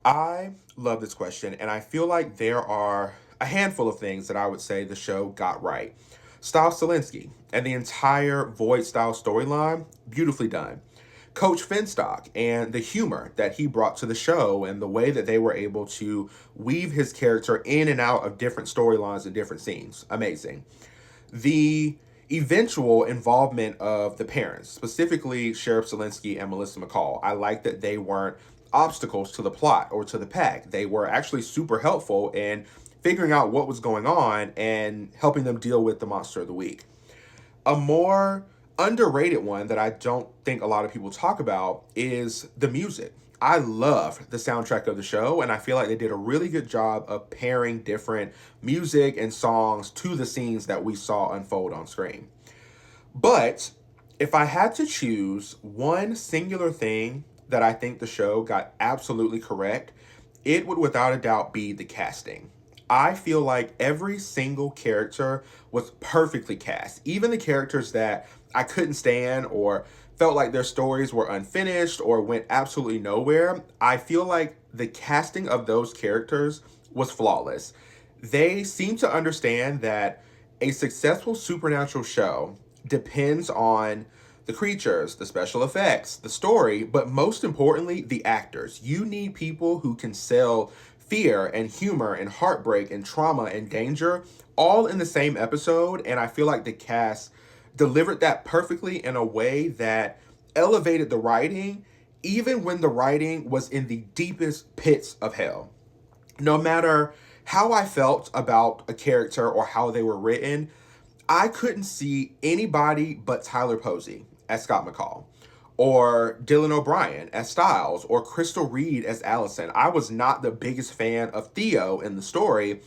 I love this question, and I feel like there are a handful of things that I would say the show got right. Styles Stilinski and the entire Void style storyline, beautifully done. Coach Finstock and the humor that he brought to the show and the way that they were able to weave his character in and out of different storylines and different scenes, amazing. The eventual involvement of the parents, specifically Sheriff Zelinsky and Melissa McCall, I like that they weren't obstacles to the plot or to the pack. They were actually super helpful in figuring out what was going on and helping them deal with the monster of the week. A more underrated one that I don't think a lot of people talk about is the music. I love the soundtrack of the show, and I feel like they did a really good job of pairing different music and songs to the scenes that we saw unfold on screen. But if I had to choose one singular thing that I think the show got absolutely correct, it would without a doubt be the casting. I feel like every single character was perfectly cast. Even the characters that I couldn't stand or felt like their stories were unfinished or went absolutely nowhere, I feel like the casting of those characters was flawless. They seem to understand that a successful supernatural show depends on the creatures, the special effects, the story, but most importantly, the actors. You need people who can sell fear and humor and heartbreak and trauma and danger all in the same episode. And I feel like the cast delivered that perfectly in a way that elevated the writing, even when the writing was in the deepest pits of hell. No matter how I felt about a character or how they were written, I couldn't see anybody but Tyler Posey as Scott McCall, or Dylan O'Brien as Styles, or Crystal Reed as Allison. I was not the biggest fan of Theo in the story,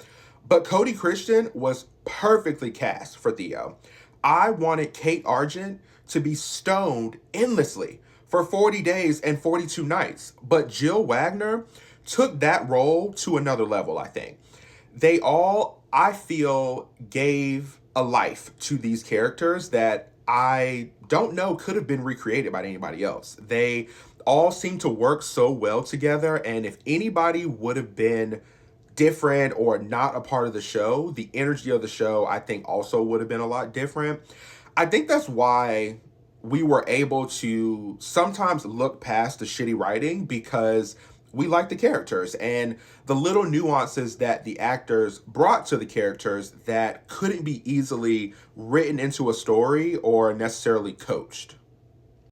but Cody Christian was perfectly cast for Theo. I wanted Kate Argent to be stoned endlessly for 40 days and 42 nights, but Jill Wagner took that role to another level, I think. They all, I feel, gave a life to these characters that I don't know could have been recreated by anybody else. They all seem to work so well together, and if anybody would have been different or not a part of the show, the energy of the show, I think, also would have been a lot different. I think that's why we were able to sometimes look past the shitty writing because we like the characters and the little nuances that the actors brought to the characters that couldn't be easily written into a story or necessarily coached.